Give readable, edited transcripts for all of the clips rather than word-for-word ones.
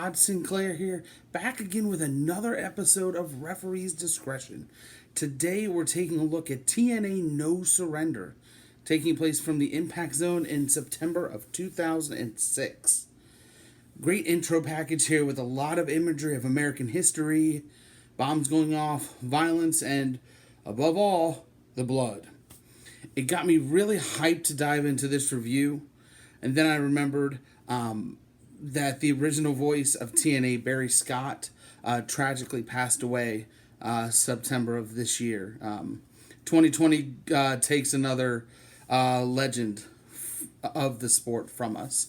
Codd Sinclair here, back again with another episode of Referee's Discretion. Today we're taking a look at TNA No Surrender, taking place from the Impact Zone in September of 2006. Great intro package here with a lot of imagery of American history, bombs going off, violence, and, above all, the blood. It got me really hyped to dive into this review, and then I remembered that the original voice of TNA, Barry Scott, tragically passed away September of this year. 2020 takes another legend of the sport from us.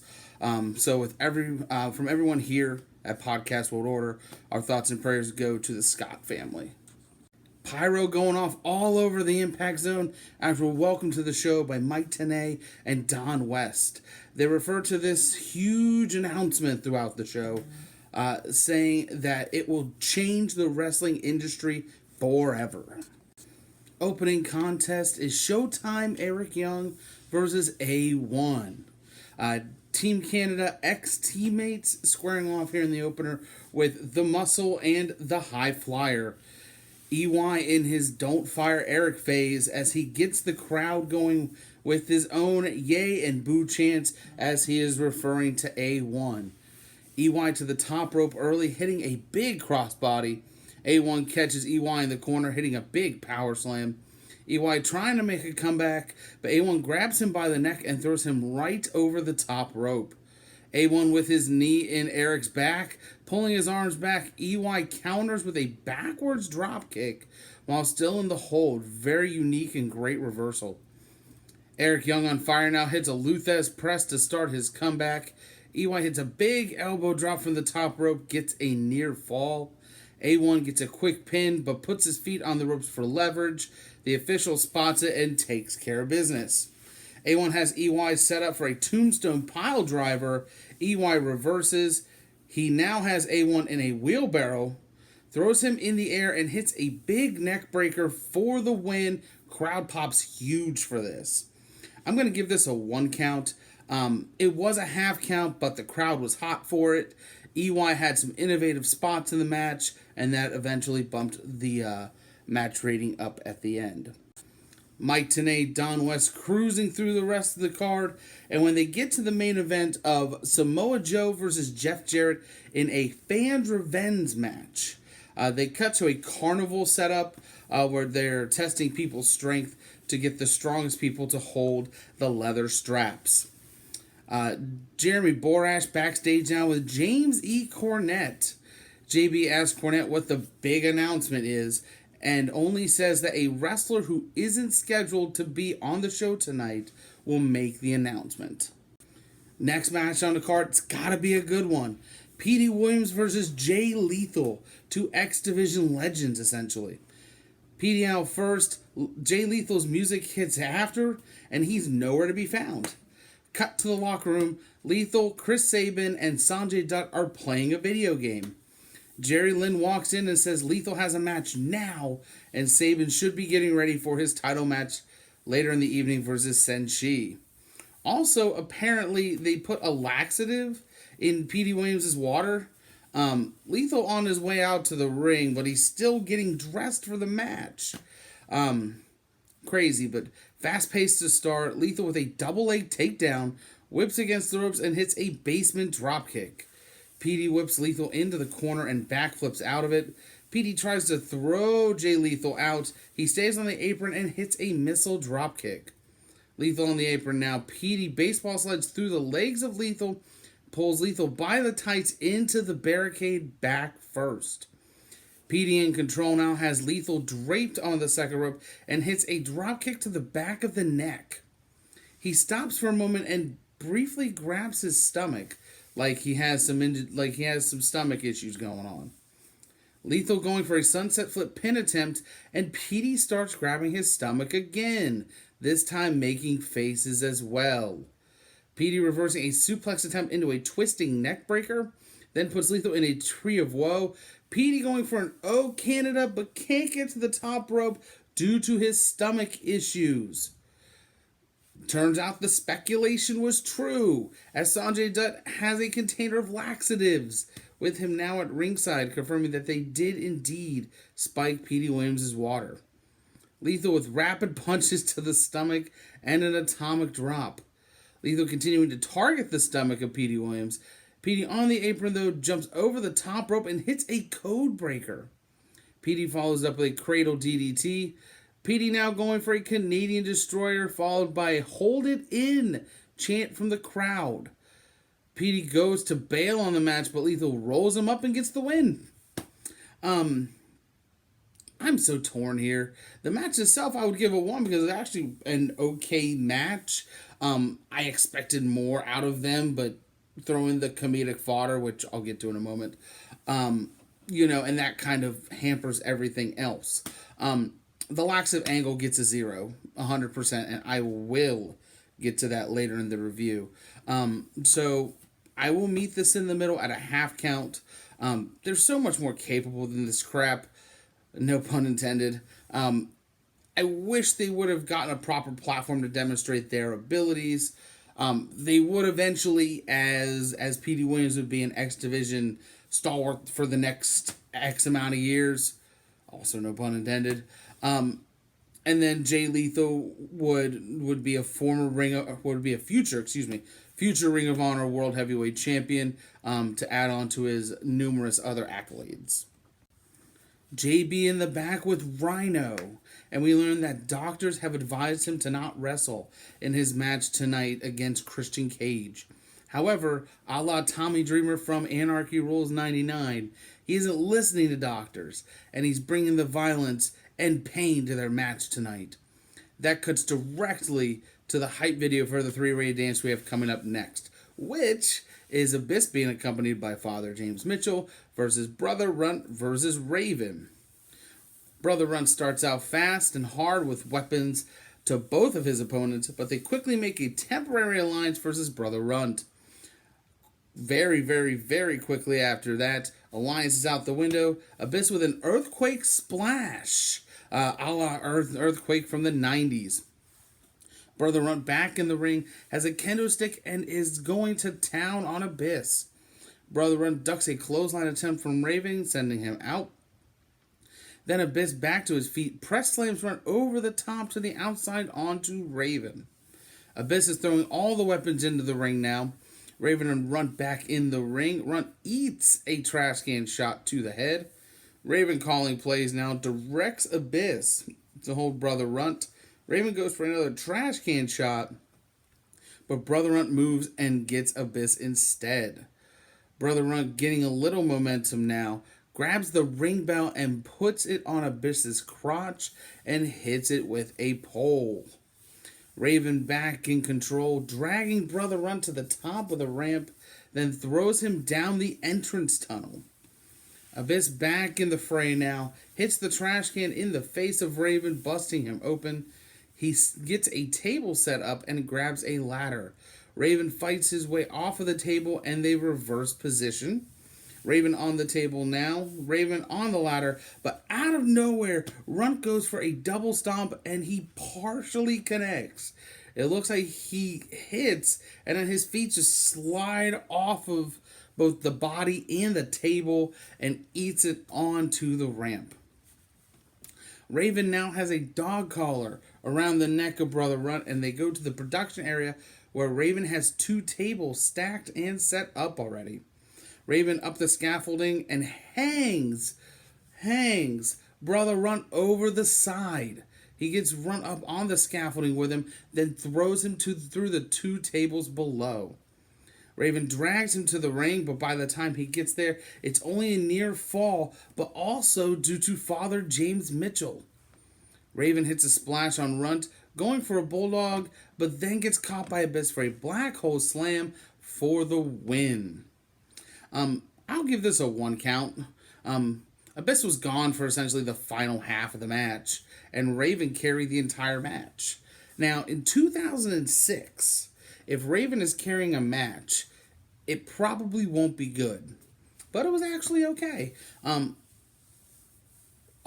So with from everyone here at Podcast World Order, our thoughts and prayers go to the Scott family. Pyro going off all over the Impact Zone after a welcome to the show by Mike Tenay and Don West. They refer to this huge announcement throughout the show, saying that it will change the wrestling industry forever. Opening contest is Showtime Eric Young versus A1. Team Canada ex-teammates squaring off here in the opener with The Muscle and The High Flyer. EY in his Don't Fire Eric phase as he gets the crowd going with his own yay and boo chants as he is referring to A1. EY to the top rope early, hitting a big crossbody. A1 catches EY in the corner, hitting a big power slam. EY trying to make a comeback, but A1 grabs him by the neck and throws him right over the top rope. A1 with his knee in Eric's back, pulling his arms back. EY counters with a backwards drop kick while still in the hold. Very unique and great reversal. Eric Young on fire now hits a Luthez press to start his comeback. EY hits a big elbow drop from the top rope, gets a near fall. A1 gets a quick pin but puts his feet on the ropes for leverage. The official spots it and takes care of business. A1 has EY set up for a tombstone pile driver. EY reverses. He now has A1 in a wheelbarrow, throws him in the air, and hits a big neck breaker for the win. Crowd pops huge for this. I'm going to give this a 1 count. It was a half count, but the crowd was hot for it. EY had some innovative spots in the match, and that eventually bumped the match rating up at the end. Mike Tenay, Don West cruising through the rest of the card, and when they get to the main event of Samoa Joe versus Jeff Jarrett in a fans' revenge match, they cut to a carnival setup where they're testing people's strength to get the strongest people to hold the leather straps. Jeremy Borash backstage now with James E. Cornette. JB asks Cornette what the big announcement is, and only says that a wrestler who isn't scheduled to be on the show tonight will make the announcement. Next match on the card, it's gotta be a good one. Petey Williams versus Jay Lethal, two X Division legends essentially. Petey out first, Jay Lethal's music hits after, and he's nowhere to be found. Cut to the locker room, Lethal, Chris Sabin, and Sanjay Dutt are playing a video game. Jerry Lynn walks in and says Lethal has a match now, and Sabin should be getting ready for his title match later in the evening versus Senshi. Also, apparently, they put a laxative in Petey Williams' water. Lethal on his way out to the ring, but he's still getting dressed for the match. Crazy, but fast-paced to start. Lethal with a double leg takedown, whips against the ropes and hits a basement dropkick. Petey whips Lethal into the corner and backflips out of it. Petey tries to throw Jay Lethal out. He stays on the apron and hits a missile dropkick. Lethal on the apron now. Petey baseball slides through the legs of Lethal, pulls Lethal by the tights into the barricade back first. Petey in control now has Lethal draped on the second rope and hits a dropkick to the back of the neck. He stops for a moment and briefly grabs his stomach, like he has some stomach issues going on. Lethal going for a sunset flip pin attempt, and Petey starts grabbing his stomach again, this time making faces as well. Petey reversing a suplex attempt into a twisting neck breaker, then puts Lethal in a tree of woe. Petey going for an O Canada, but can't get to the top rope due to his stomach issues. Turns out the speculation was true, as Sanjay Dutt has a container of laxatives with him now at ringside confirming that they did indeed spike Petey Williams' water. Lethal with rapid punches to the stomach and an atomic drop. Lethal continuing to target the stomach of Petey Williams. Petey on the apron, though, jumps over the top rope and hits a code breaker. Petey follows up with a cradle DDT. Petey now going for a Canadian Destroyer, followed by a Hold It In chant from the crowd. Petey goes to bail on the match, but Lethal rolls him up and gets the win. I'm so torn here. The match itself, I would give a 1 because it's actually an okay match. I expected more out of them, but throw in the comedic fodder, which I'll get to in a moment. And that kind of hampers everything else. The laxative angle gets a 0, 100%, and I will get to that later in the review. So I will meet this in the middle at a half count. They're so much more capable than this crap. No pun intended. I wish they would have gotten a proper platform to demonstrate their abilities. They would eventually, as Petey Williams would be an X Division stalwart for the next X amount of years. Also, no pun intended. And then Jay Lethal would be a future Ring of Honor World Heavyweight Champion, to add on to his numerous other accolades. JB in the back with Rhino, and we learn that doctors have advised him to not wrestle in his match tonight against Christian Cage. However, a la Tommy Dreamer from Anarchy Rules 99, he isn't listening to doctors, and he's bringing the violence and pain to their match tonight. That cuts directly to the hype video for the three-way dance we have coming up next, which is Abyss being accompanied by Father James Mitchell versus Brother Runt versus Raven. Brother Runt starts out fast and hard with weapons to both of his opponents, but they quickly make a temporary alliance versus Brother Runt. Very, very, very quickly after that, alliance is out the window. Abyss with an earthquake splash, a la earthquake from the 90s. Brother Runt back in the ring, has a kendo stick, and is going to town on Abyss. Brother Runt ducks a clothesline attempt from Raven, sending him out. Then Abyss back to his feet, press slams Runt over the top to the outside onto Raven. Abyss is throwing all the weapons into the ring now. Raven and Runt back in the ring. Runt eats a trash can shot to the head. Raven calling plays now, directs Abyss to hold Brother Runt. Raven goes for another trash can shot, but Brother Runt moves and gets Abyss instead. Brother Runt getting a little momentum now, grabs the ring bell and puts it on Abyss's crotch and hits it with a pole. Raven back in control, dragging Brother Runt to the top of the ramp, then throws him down the entrance tunnel. Abyss back in the fray now, hits the trash can in the face of Raven, busting him open. He gets a table set up and grabs a ladder. Raven fights his way off of the table and they reverse position. Raven on the table now. Raven on the ladder. But out of nowhere, Runt goes for a double stomp and he partially connects. It looks like he hits and then his feet just slide off of both the body and the table and eats it onto the ramp. Raven now has a dog collar around the neck of Brother Runt, and they go to the production area where Raven has 2 tables stacked and set up already. Raven up the scaffolding and hangs Brother Runt over the side. He gets Runt up on the scaffolding with him, then throws him through the 2 tables below. Raven drags him to the ring, but by the time he gets there, it's only a near fall, but also due to Father James Mitchell. Raven hits a splash on Runt, going for a bulldog, but then gets caught by Abyss for a black hole slam for the win. I'll give this a 1 count. Abyss was gone for essentially the final half of the match, and Raven carried the entire match. Now, in 2006, if Raven is carrying a match, it probably won't be good. But it was actually okay. A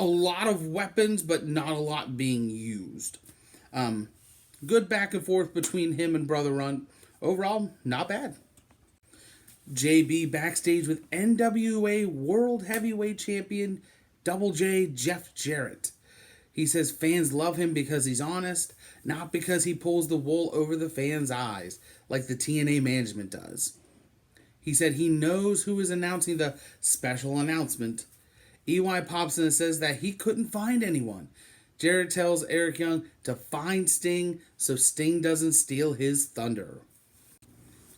lot of weapons, but not a lot being used. Good back and forth between him and Brother Runt. Overall, not bad. JB backstage with NWA World Heavyweight Champion Double J Jeff Jarrett. He says fans love him because he's honest, not because he pulls the wool over the fans' eyes like the TNA management does. He said he knows who is announcing the special announcement. EY pops in and says that he couldn't find anyone. Jarrett tells Eric Young to find Sting so Sting doesn't steal his thunder.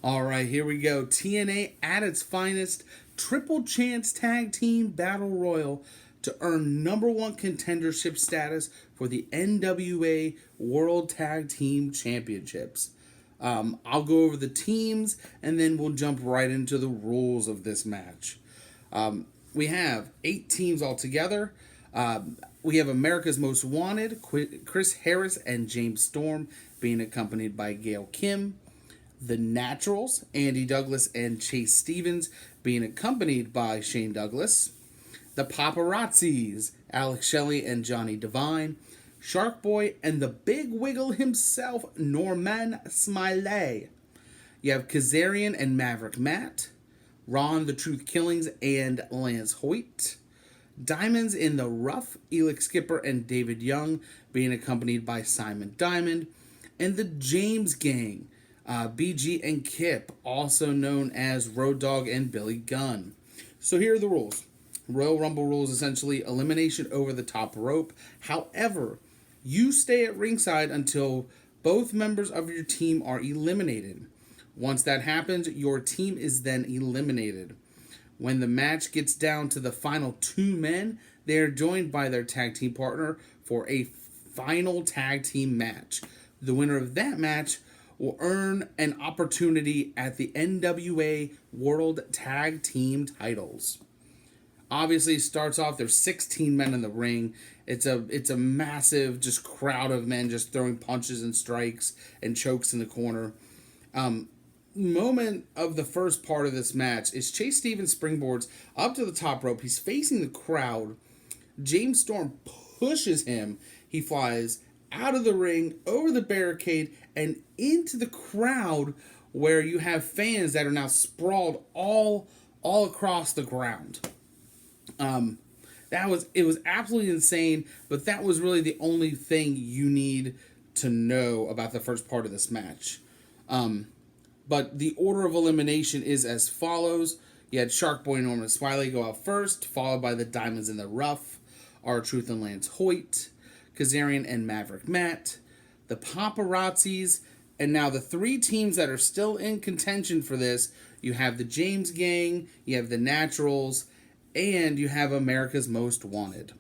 Alright, here we go. TNA at its finest. Triple Chance Tag Team Battle Royal to earn number one contendership status for the NWA World Tag Team Championships. I'll go over the teams and then we'll jump right into the rules of this match. We have 8 teams altogether. We have America's Most Wanted, Chris Harris and James Storm, being accompanied by Gail Kim. The Naturals, Andy Douglas and Chase Stevens, being accompanied by Shane Douglas. The Paparazzis, Alex Shelley and Johnny Devine. Shark Boy and the Big Wiggle himself, Norman Smiley. You have Kazarian and Maverick Matt. Ron the Truth Killings and Lance Hoyt. Diamonds in the Rough, Elix Skipper and David Young, being accompanied by Simon Diamond. And the James Gang, BG and Kip, also known as Road Dogg and Billy Gunn. So here are the rules. Royal Rumble rules, essentially elimination over the top rope. However, you stay at ringside until both members of your team are eliminated. Once that happens, your team is then eliminated. When the match gets down to the final 2 men, they are joined by their tag team partner for a final tag team match. The winner of that match will earn an opportunity at the NWA World Tag Team titles. Obviously, starts off, there's 16 men in the ring. It's a massive just crowd of men just throwing punches and strikes and chokes in the corner. Moment of the first part of this match is Chase Stevens springboards up to the top rope. He's facing the crowd. James Storm pushes him. He flies out of the ring, over the barricade, and into the crowd where you have fans that are now sprawled all across the ground. It was absolutely insane, but that was really the only thing you need to know about the first part of this match. But the order of elimination is as follows. You had Shark Boy and Norman Smiley go out first, followed by the Diamonds in the Rough, R-Truth and Lance Hoyt, Kazarian and Maverick Matt, the Paparazzis, and now the 3 teams that are still in contention for this. You have the James Gang, you have the Naturals, and you have America's Most Wanted.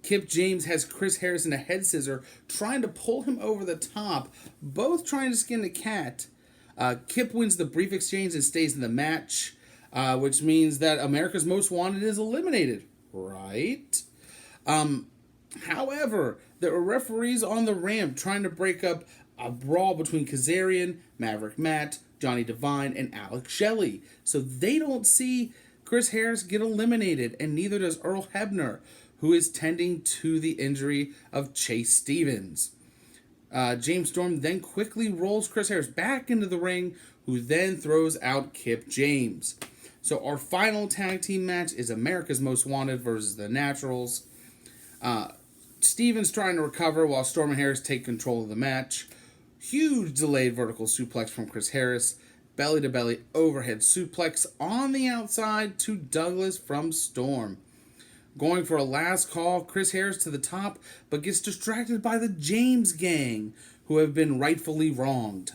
Kip James has Chris Harris in a head scissor, trying to pull him over the top, both trying to skin the cat. Kip wins the brief exchange and stays in the match, which means that America's Most Wanted is eliminated, right? However, there are referees on the ramp trying to break up a brawl between Kazarian, Maverick Matt, Johnny Devine, and Alex Shelley. So they don't see Chris Harris get eliminated, and neither does Earl Hebner, who is tending to the injury of Chase Stevens. James Storm then quickly rolls Chris Harris back into the ring, who then throws out Kip James. So our final tag team match is America's Most Wanted versus the Naturals. Stevens trying to recover while Storm and Harris take control of the match. Huge delayed vertical suplex from Chris Harris. Belly-to-belly overhead suplex on the outside to Douglas from Storm. Going for a last call, Chris Harris to the top, but gets distracted by the James Gang, who have been rightfully wronged.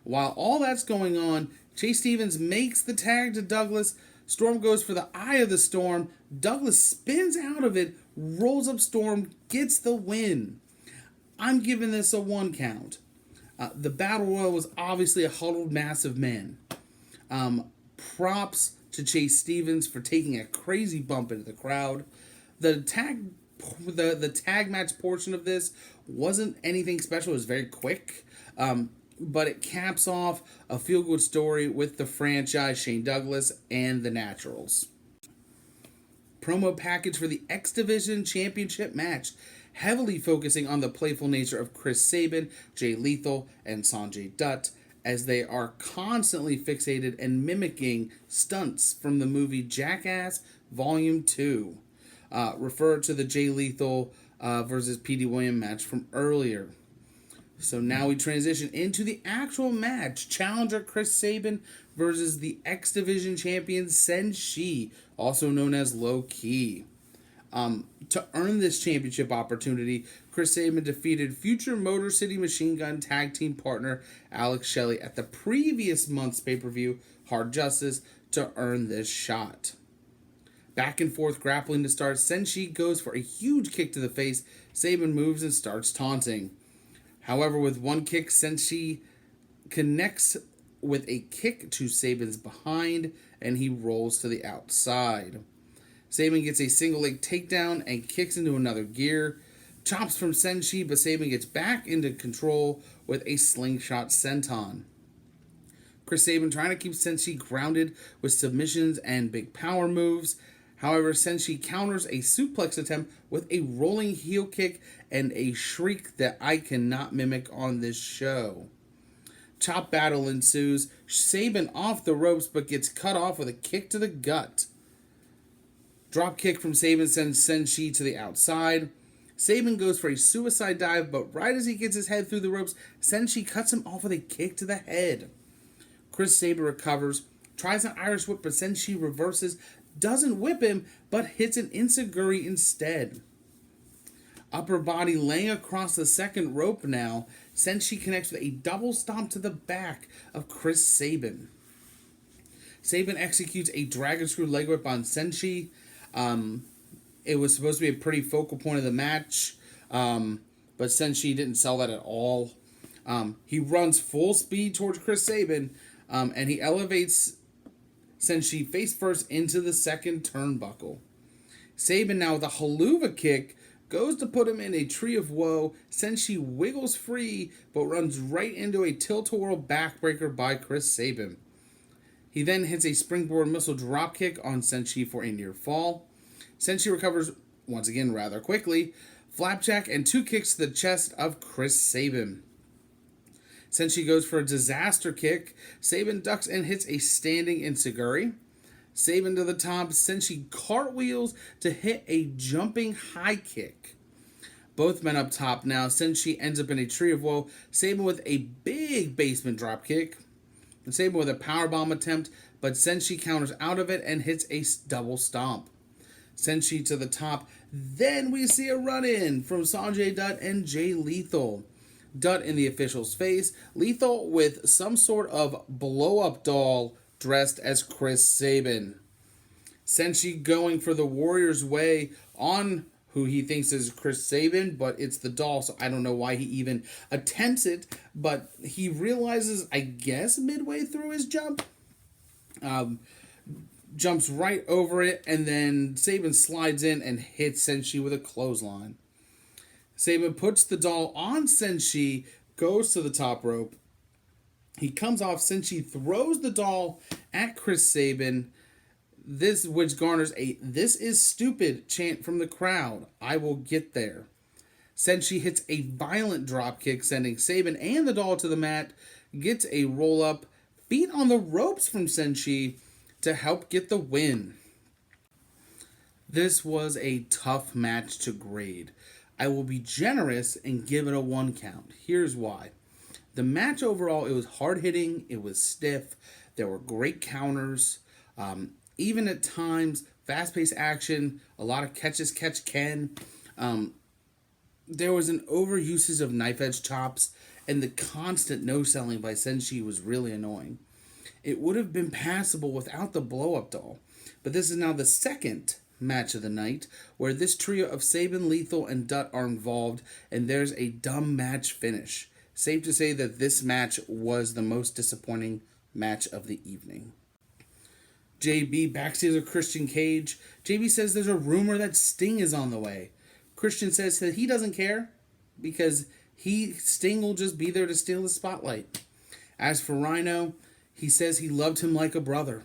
While all that's going on, Chase Stevens makes the tag to Douglas. Storm goes for the Eye of the Storm. Douglas spins out of it, rolls up Storm, gets the win. I'm giving this a 1 count. The Battle Royal was obviously a huddled mass of men. Props to Chase Stevens for taking a crazy bump into the crowd. The tag match portion of this wasn't anything special. It was very quick. But it caps off a feel-good story with the franchise, Shane Douglas, and the Naturals. Promo package for the X Division Championship match, heavily focusing on the playful nature of Chris Sabin, Jay Lethal, and Sanjay Dutt, as they are constantly fixated and mimicking stunts from the movie Jackass Volume 2. Refer to the Jay Lethal versus P.D. Williams match from earlier. So now we transition into the actual match. Challenger Chris Sabin versus the X Division champion Senshi, also known as Low Ki. To earn this championship opportunity, Chris Sabin defeated future Motor City Machine Gun tag team partner Alex Shelley at the previous month's pay-per-view, Hard Justice, to earn this shot. Back and forth grappling to start, Senshi goes for a huge kick to the face. Sabin moves and starts taunting. However, with one kick, Senshi connects with a kick to Sabin's behind, and he rolls to the outside. Sabin gets a single leg takedown and kicks into another gear. Chops from Senshi, but Sabin gets back into control with a slingshot senton. Chris Sabin trying to keep Senshi grounded with submissions and big power moves. However, Senshi counters a suplex attempt with a rolling heel kick and a shriek that I cannot mimic on this show. Chop battle ensues. Sabin off the ropes but gets cut off with a kick to the gut. Drop kick from Sabin sends Senshi to the outside. Sabin goes for a suicide dive, but right as he gets his head through the ropes, Senshi cuts him off with a kick to the head. Chris Sabin recovers, tries an Irish whip, but Senshi reverses, doesn't whip him, but hits an enziguri instead. Upper body laying across the second rope now, Senshi connects with a double stomp to the back of Chris Sabin. Sabin executes a dragon screw leg whip on Senshi. It was supposed to be a pretty focal point of the match, but Senshi didn't sell that at all. He runs full speed towards Chris Sabin, and he elevates Senshi face first into the second turnbuckle. Sabin now with a haluva kick goes to put him in a tree of woe. Senshi wiggles free, but runs right into a tilt-a-whirl backbreaker by Chris Sabin. He then hits a springboard missile dropkick on Senshi for a near fall. Senshi recovers once again rather quickly. Flapjack and two kicks to the chest of Chris Sabin. Senshi goes for a disaster kick. Sabin ducks and hits a standing enziguri. Sabin to the top. Senshi cartwheels to hit a jumping high kick. Both men up top now. Senshi ends up in a tree of woe. Sabin with a big basement drop kick. And Sabin with a powerbomb attempt, but Senshi counters out of it and hits a double stomp. Senshi to the top. Then we see a run-in from Sanjay Dutt and Jay Lethal. Dutt in the official's face. Lethal with some sort of blow-up doll dressed as Chris Sabin. Senshi going for the Warrior's Way on who he thinks is Chris Sabin, but it's the doll, so I don't know why he even attempts it, but he realizes, I guess, midway through his jump, jumps right over it, and then Sabin slides in and hits Senshi with a clothesline. Sabin puts the doll on Senshi, goes to the top rope. He comes off, Senshi throws the doll at Chris Sabin, which garners a "This is stupid" chant from the crowd. I will get there. Senshi hits a violent dropkick, sending Sabin and the doll to the mat, gets a roll-up, feet on the ropes from Senshi to help get the win. This was a tough match to grade. I will be generous and give it a 1 count. Here's why. The match overall, it was hard-hitting, it was stiff, there were great counters, even at times, fast-paced action, a lot of catch-as-catch-can. There was an overusage of knife-edge chops, and the constant no-selling by Senshi was really annoying. It would have been passable without the blow-up doll, but this is now the second match of the night, where this trio of Sabin, Lethal, and Dutt are involved, and there's a dumb match finish. Safe to say that this match was the most disappointing match of the evening. JB backstage with Christian Cage. JB says there's a rumor that Sting is on the way. Christian says that he doesn't care because Sting will just be there to steal the spotlight. As for Rhino, he says he loved him like a brother.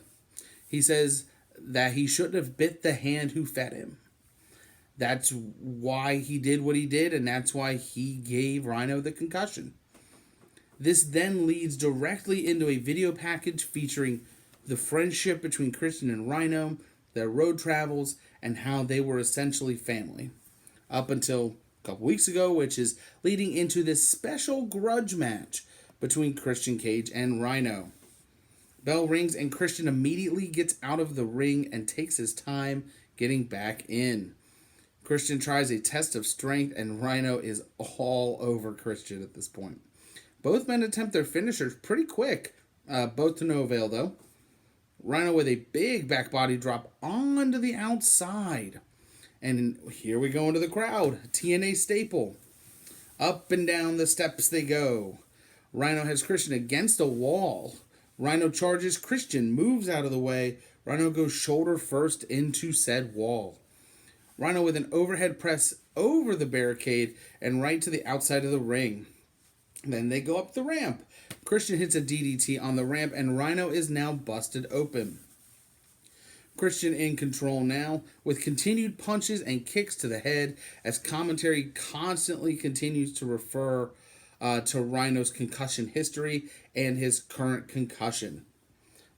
He says that he shouldn't have bit the hand who fed him. That's why he did what he did, and that's why he gave Rhino the concussion. This then leads directly into a video package featuring the friendship between Christian and Rhino, their road travels, and how they were essentially family. Up until a couple weeks ago, which is leading into this special grudge match between Christian Cage and Rhino. Bell rings and Christian immediately gets out of the ring and takes his time getting back in. Christian tries a test of strength and Rhino is all over Christian at this point. Both men attempt their finishers pretty quick, both to no avail though. Rhino with a big back body drop onto the outside. And here we go into the crowd. TNA staple. Up and down the steps they go. Rhino has Christian against a wall. Rhino charges Christian, moves out of the way. Rhino goes shoulder first into said wall. Rhino with an overhead press over the barricade and right to the outside of the ring. Then they go up the ramp. Christian hits a DDT on the ramp and Rhino is now busted open. Christian in control now with continued punches and kicks to the head as commentary constantly continues to refer to Rhino's concussion history and his current concussion.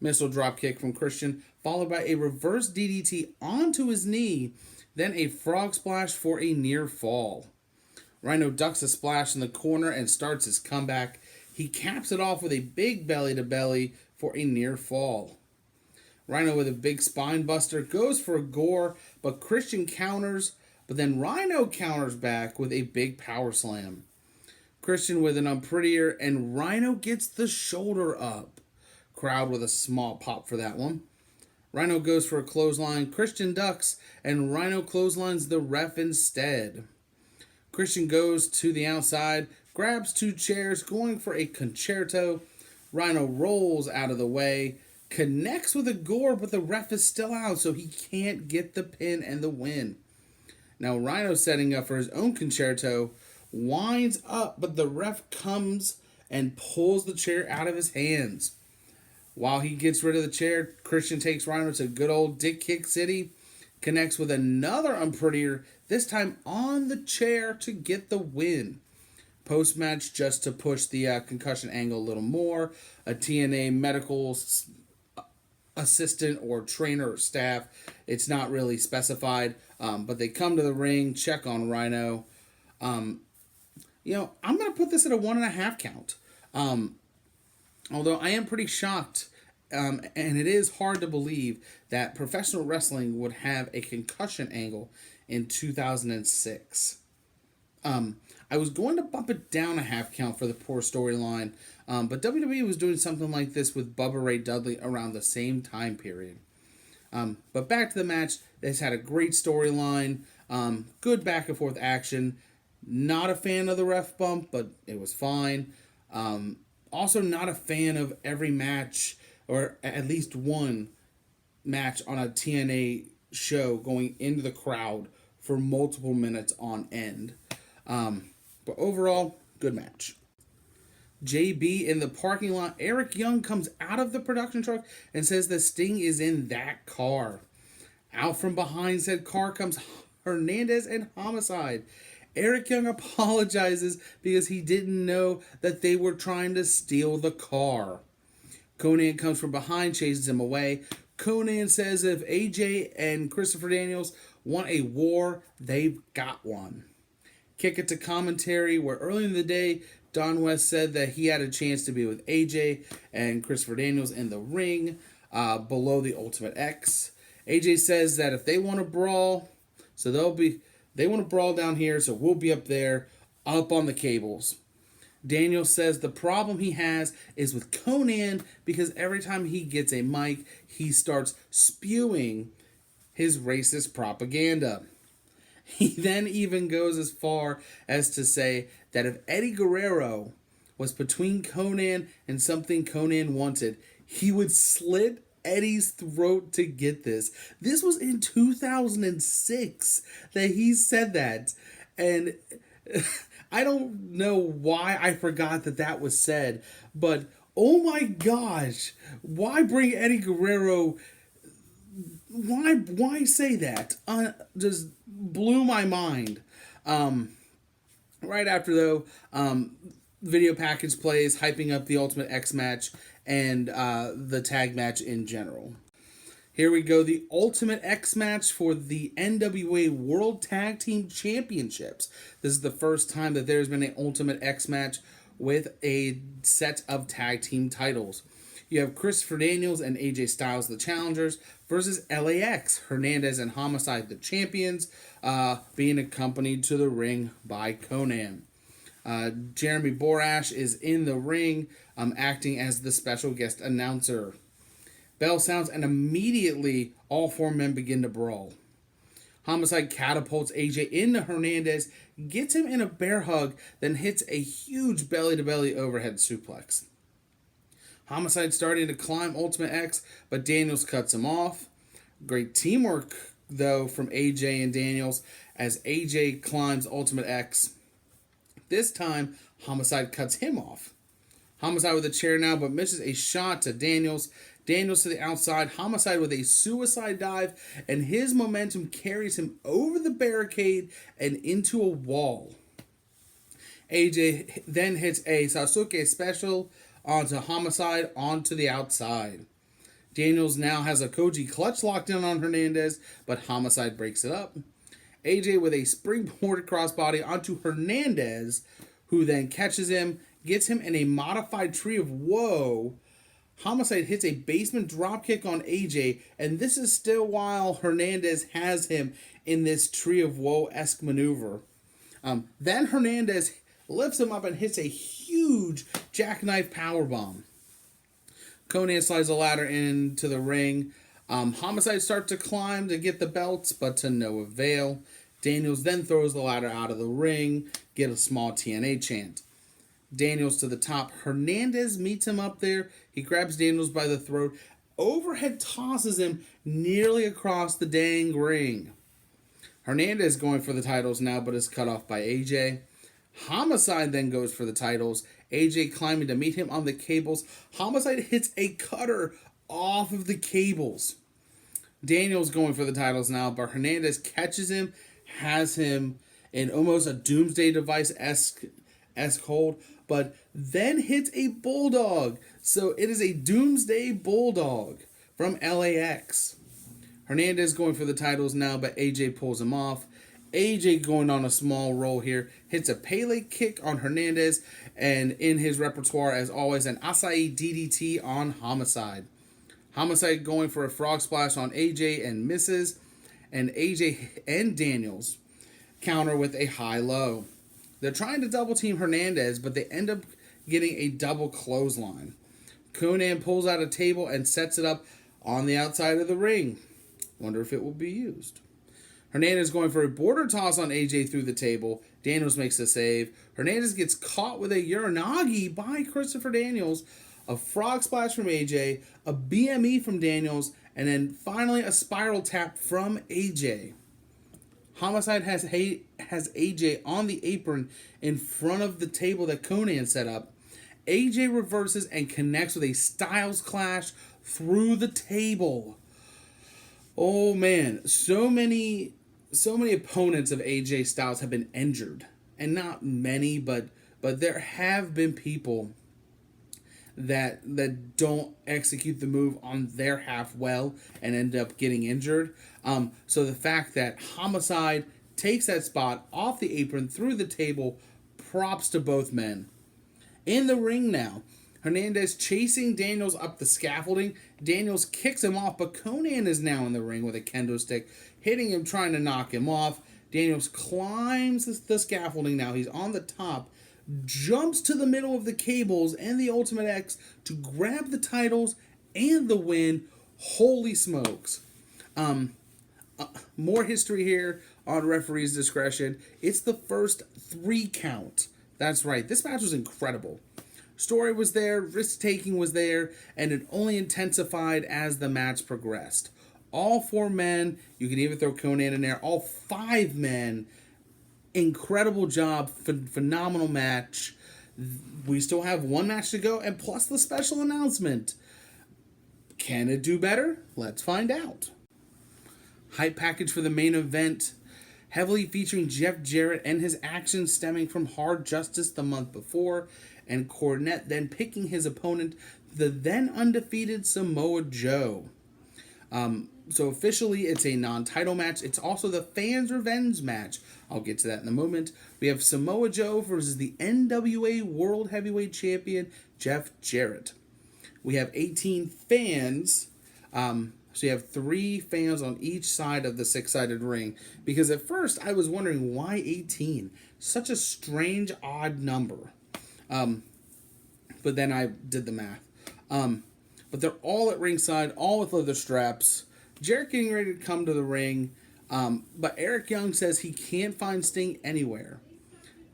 Missile dropkick from Christian, followed by a reverse DDT onto his knee, then a frog splash for a near fall. Rhino ducks a splash in the corner and starts his comeback. He caps it off with a big belly-to-belly for a near fall. Rhino with a big spine buster goes for a gore, but Christian counters, but then Rhino counters back with a big power slam. Christian with an unprettier, and Rhino gets the shoulder up. Crowd with a small pop for that one. Rhino goes for a clothesline. Christian ducks, and Rhino clotheslines the ref instead. Christian goes to the outside, grabs two chairs, going for a concerto. Rhino rolls out of the way, connects with a gore, but the ref is still out, so he can't get the pin and the win. Now Rhino setting up for his own concerto, winds up, but the ref comes and pulls the chair out of his hands. While he gets rid of the chair, Christian takes Rhino to good old Dick Kick City, connects with another unprettier, this time on the chair to get the win. Post-match, just to push the concussion angle a little more, a TNA medical assistant or trainer or staff, it's not really specified, but they come to the ring, check on Rhino. I'm going to put this at a 1.5 count. Although I am pretty shocked, and it is hard to believe that professional wrestling would have a concussion angle in 2006. I was going to bump it down a half count for the poor storyline, but WWE was doing something like this with Bubba Ray Dudley around the same time period. But back to the match, this had a great storyline, good back and forth action. Not a fan of the ref bump, but it was fine. Also not a fan of every match, or at least one match on a TNA show going into the crowd for multiple minutes on end. But overall, good match. JB in the parking lot, Eric Young comes out of the production truck and says the Sting is in that car. Out from behind said car comes Hernandez and Homicide. Eric Young apologizes because he didn't know that they were trying to steal the car. Conan comes from behind, chases him away. Conan says if AJ and Christopher Daniels want a war, they've got one. Kick it to commentary, where early in the day, Don West said that he had a chance to be with AJ and Christopher Daniels in the ring below the Ultimate X. AJ says that if they want to brawl, they want to brawl down here, so we'll be up there, up on the cables. Daniel says the problem he has is with Conan because every time he gets a mic, he starts spewing his racist propaganda. He then even goes as far as to say that if Eddie Guerrero was between Conan and something Conan wanted, he would slit Eddie's throat to get this. This was in 2006 that he said that. And I don't know why I forgot that was said, but oh my gosh, why bring Eddie Guerrero? Why say that? Just blew my mind. Right after though, video package plays, hyping up the Ultimate X match and the tag match in general. Here we go, the Ultimate X match for the NWA World Tag Team Championships. This is the first time that there's been an Ultimate X match with a set of tag team titles. You have Christopher Daniels and AJ Styles, the challengers, versus LAX, Hernandez and Homicide, the champions, being accompanied to the ring by Konnan. Jeremy Borash is in the ring, acting as the special guest announcer. Bell sounds, and immediately all four men begin to brawl. Homicide catapults AJ into Hernandez, gets him in a bear hug, then hits a huge belly-to-belly overhead suplex. Homicide starting to climb Ultimate X, but Daniels cuts him off. Great teamwork, though, from AJ and Daniels as AJ climbs Ultimate X. This time, Homicide cuts him off. Homicide with a chair now, but misses a shot to Daniels. Daniels to the outside, Homicide with a suicide dive, and his momentum carries him over the barricade and into a wall. AJ then hits a Sasuke special onto Homicide onto the outside. Daniels now has a Koji clutch locked in on Hernandez, but Homicide breaks it up. AJ with a springboard crossbody onto Hernandez, who then catches him, gets him in a modified tree of woe. Homicide hits a basement dropkick on AJ, and this is still while Hernandez has him in this tree of woe-esque maneuver. Then Hernandez lifts him up and hits a huge jackknife powerbomb. Konnan slides a ladder into the ring. Homicide starts to climb to get the belts, but to no avail. Daniels then throws the ladder out of the ring, get a small TNA chant. Daniels to the top. Hernandez meets him up there. He grabs Daniels by the throat, overhead tosses him nearly across the dang ring. Hernandez going for the titles now, but is cut off by AJ. Homicide then goes for the titles. AJ climbing to meet him on the cables. Homicide hits a cutter off of the cables. Daniels going for the titles now, but Hernandez catches him, has him in almost a Doomsday Device-esque hold, but then hits a bulldog. So it is a Doomsday Bulldog from LAX. Hernandez going for the titles now, but AJ pulls him off. AJ going on a small roll here, hits a Pele kick on Hernandez, and in his repertoire, as always, an Acai DDT on Homicide. Homicide going for a frog splash on AJ and misses, and AJ and Daniels counter with a high-low. They're trying to double team Hernandez, but they end up getting a double clothesline. Konnan pulls out a table and sets it up on the outside of the ring. Wonder if it will be used. Hernandez going for a border toss on AJ through the table. Daniels makes a save. Hernandez gets caught with a Uranagi by Christopher Daniels. A frog splash from AJ. A BME from Daniels. And then finally a spiral tap from AJ. Homicide has AJ on the apron in front of the table that Konnan set up. AJ reverses and connects with a Styles Clash through the table. Oh man, so many opponents of AJ Styles have been injured. And not many, but there have been people that don't execute the move on their half well and end up getting injured. So the fact that Homicide takes that spot off the apron through the table, props to both men. In the ring now, Hernandez chasing Daniels up the scaffolding. Daniels kicks him off, but Konnan is now in the ring with a kendo stick, hitting him, trying to knock him off. Daniels climbs the scaffolding now. He's on the top, jumps to the middle of the cables and the Ultimate X to grab the titles and the win. Holy smokes. More history here on referee's discretion. It's the first 3 count. That's right. This match was incredible. Story was there, risk-taking was there, and it only intensified as the match progressed. All 4 men, you can even throw Konnan in there, all 5 men, incredible job, phenomenal match. We still have 1 match to go, and plus the special announcement. Can it do better? Let's find out. Hype package for the main event heavily featuring Jeff Jarrett and his actions stemming from Hard Justice the month before, and Cornette then picking his opponent, the then undefeated Samoa Joe. So officially, it's a non-title match. It's also the fans' revenge match. I'll get to that in a moment. We have Samoa Joe versus the NWA World Heavyweight Champion, Jeff Jarrett. We have 18 fans. So you have 3 fans on each side of the 6-sided ring. Because at first, I was wondering, why 18? Such a strange, odd number. But then I did the math. But they're all at ringside, all with leather straps. Jarrett getting ready to come to the ring, but Eric Young says he can't find Sting anywhere.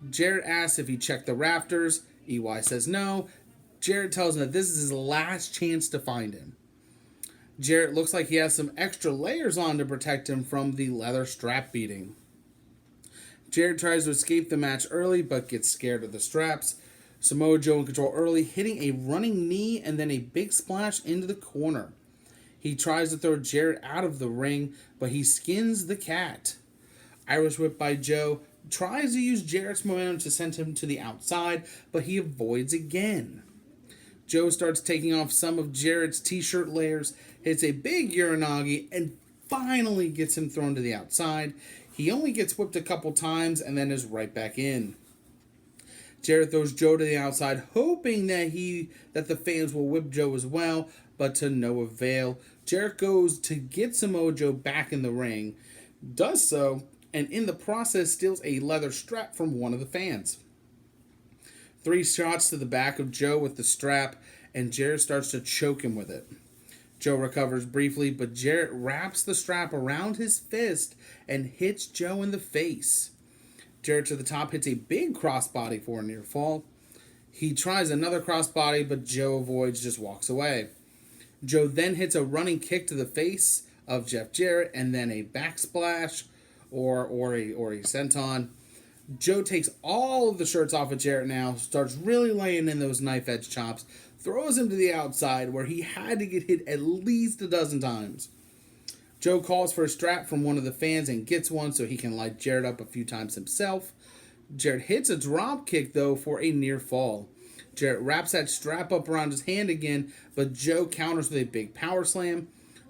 Jarrett asks if he checked the rafters. EY says no. Jarrett tells him that this is his last chance to find him. Jarrett looks like he has some extra layers on to protect him from the leather strap beating. Jarrett tries to escape the match early, but gets scared of the straps. Samoa Joe in control early, hitting a running knee and then a big splash into the corner. He tries to throw Jarrett out of the ring, but he skins the cat. Irish whip by Joe, tries to use Jarrett's momentum to send him to the outside, but he avoids again. Joe starts taking off some of Jarrett's t-shirt layers, hits a big Uranagi, and finally gets him thrown to the outside. He only gets whipped a couple times and then is right back in. Jarrett throws Joe to the outside, hoping that the fans will whip Joe as well, but to no avail. Jarrett goes to get Samoa Joe back in the ring, does so, and in the process steals a leather strap from one of the fans. 3 shots to the back of Joe with the strap, and Jarrett starts to choke him with it. Joe recovers briefly, but Jarrett wraps the strap around his fist and hits Joe in the face. Jarrett to the top hits a big crossbody for a near fall. He tries another crossbody, but Joe avoids, just walks away. Joe then hits a running kick to the face of Jeff Jarrett and then a backsplash or a senton. Joe takes all of the shirts off of Jarrett now, starts really laying in those knife edge chops, throws him to the outside where he had to get hit at least a dozen times. Joe calls for a strap from one of the fans and gets one so he can light Jarrett up a few times himself. Jarrett hits a drop kick though for a near fall. Jarrett wraps that strap up around his hand again, but Joe counters with a big power slam.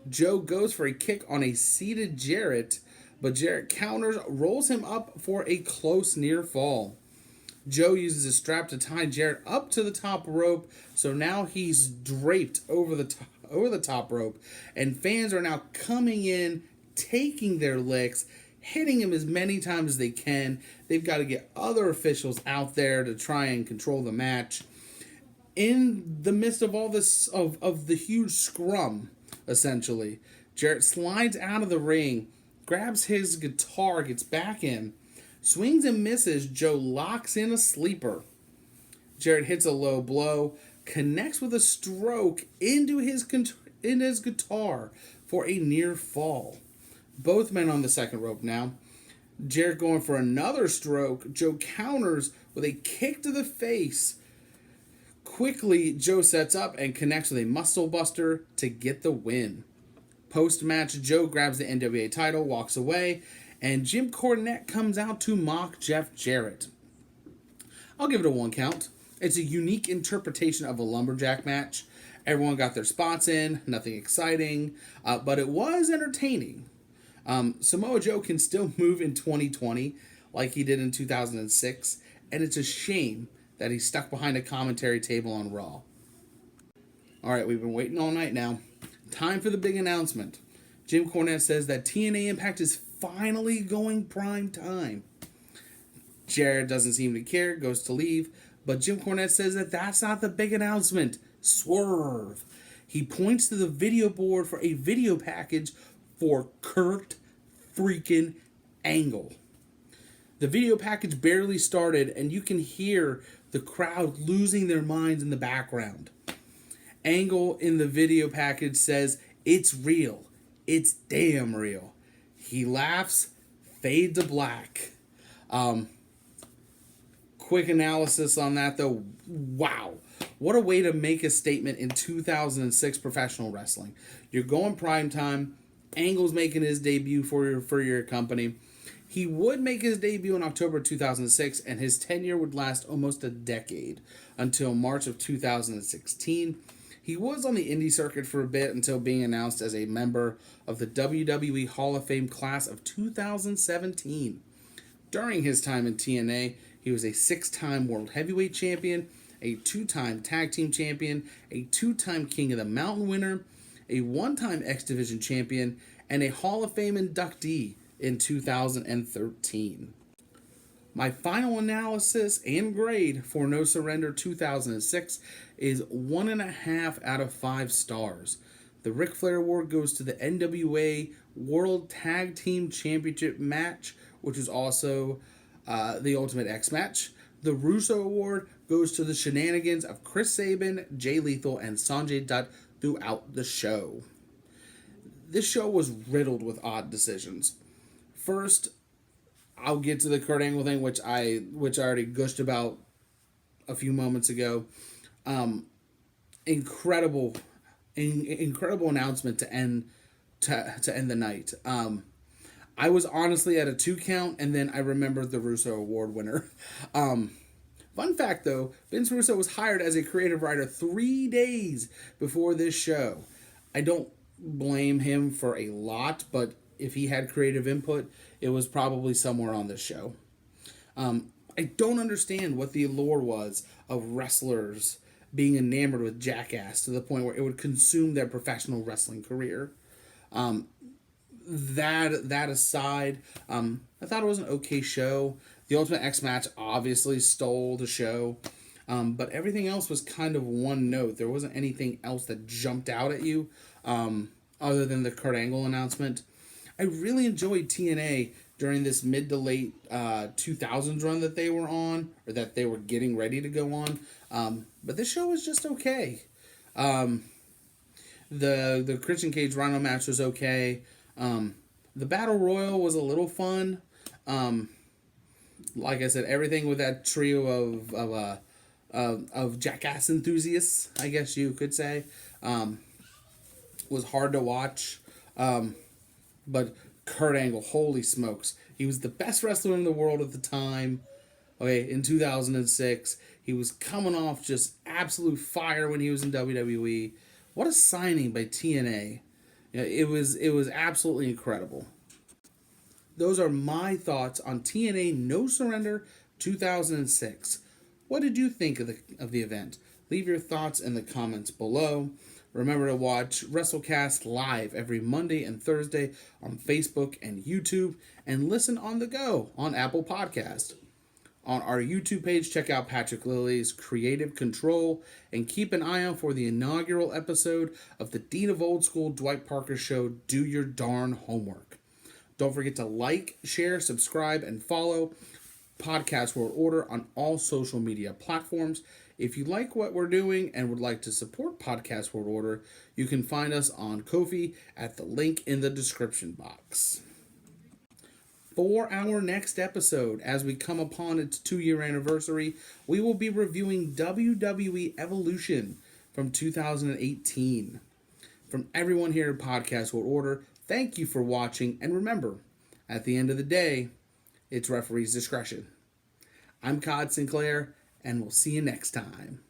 Joe goes for a kick on a seated Jarrett, but Jarrett counters, rolls him up for a close near fall. Joe uses his strap to tie Jarrett up to the top rope, so now he's draped over the top rope, and fans are now coming in, taking their licks, hitting him as many times as they can. They've got to get other officials out there to try and control the match. In the midst of all this, of the huge scrum, essentially, Jarrett slides out of the ring, grabs his guitar, gets back in, swings and misses. Joe locks in a sleeper. Jarrett hits a low blow, connects with a stroke into his guitar for a near fall. Both men on the second rope now. Jarrett going for another stroke. Joe counters with a kick to the face. Quickly, Joe sets up and connects with a muscle buster to get the win. Post-match, Joe grabs the NWA title, walks away, and Jim Cornette comes out to mock Jeff Jarrett. I'll give it a 1 count. It's a unique interpretation of a lumberjack match. Everyone got their spots in, nothing exciting, but it was entertaining. Samoa Joe can still move in 2020 like he did in 2006, and it's a shame that he's stuck behind a commentary table on Raw. Alright, we've been waiting all night now. Time for the big announcement. Jim Cornette says that TNA Impact is finally going prime time. Jarrett doesn't seem to care, goes to leave, but Jim Cornette says that that's not the big announcement. Swerve. He points to the video board for a video package for Kurt freaking Angle. The video package barely started, and you can hear the crowd losing their minds in the background. Angle in the video package says, "It's real. It's damn real." He laughs, fade to black. Quick analysis on that though. Wow. What a way to make a statement in 2006 professional wrestling. You're going prime time. Angle's making his debut for your company. He would make his debut in October 2006, and his tenure would last almost a decade until March of 2016. He was on the indie circuit for a bit until being announced as a member of the WWE Hall of Fame class of 2017. During his time in TNA, he was a 6-time World Heavyweight Champion, a 2-time Tag Team Champion, a 2-time King of the Mountain winner, a 1-time X Division Champion, and a Hall of Fame inductee in 2013. My final analysis and grade for No Surrender 2006 is 1.5 out of 5 stars. The Ric Flair Award goes to the NWA World Tag Team Championship match, which is also the Ultimate X match. The Russo Award goes to the shenanigans of Chris Sabin, Jay Lethal, and Sanjay Dutt throughout the show. This show was riddled with odd decisions. First, I'll get to the Kurt Angle thing, which I already gushed about a few moments ago. Incredible announcement to end the night. I was honestly at a 2 count, and then I remembered the Russo Award winner. Fun fact, though, Vince Russo was hired as a creative writer 3 days before this show. I don't blame him for a lot, but if he had creative input, it was probably somewhere on this show. I don't understand what the allure was of wrestlers being enamored with Jackass to the point where it would consume their professional wrestling career. That aside, I thought it was an okay show. The Ultimate X match obviously stole the show, but everything else was kind of one note. There wasn't anything else that jumped out at you other than the Kurt Angle announcement. I really enjoyed TNA during this mid to late 2000s run that they were on, or that they were getting ready to go on. But this show was just okay. The Christian Cage Rhino match was okay. The Battle Royal was a little fun. Like I said, everything with that trio of Jackass enthusiasts, I guess you could say, was hard to watch. But Kurt Angle, holy smokes. He was the best wrestler in the world at the time. Okay, in 2006. He was coming off just absolute fire when he was in WWE. What a signing by TNA. It was absolutely incredible. Those are my thoughts on TNA No Surrender 2006. What did you think of the event? Leave your thoughts in the comments below. Remember to watch WrestleCast live every Monday and Thursday on Facebook and YouTube, and listen on the go on Apple Podcast. On our YouTube page, check out Patrick Lilly's Creative Control, and keep an eye out for the inaugural episode of the Dean of Old School Dwight Parker Show, Do Your Darn Homework. Don't forget to like, share, subscribe, and follow Podcast World Order on all social media platforms. If you like what we're doing and would like to support Podcast World Order, you can find us on Ko-fi at the link in the description box. For our next episode, as we come upon its 2-year anniversary, we will be reviewing WWE Evolution from 2018. From everyone here at Podcast World Order, thank you for watching, and remember, at the end of the day, it's referee's discretion. I'm Codd Sinclair, and we'll see you next time.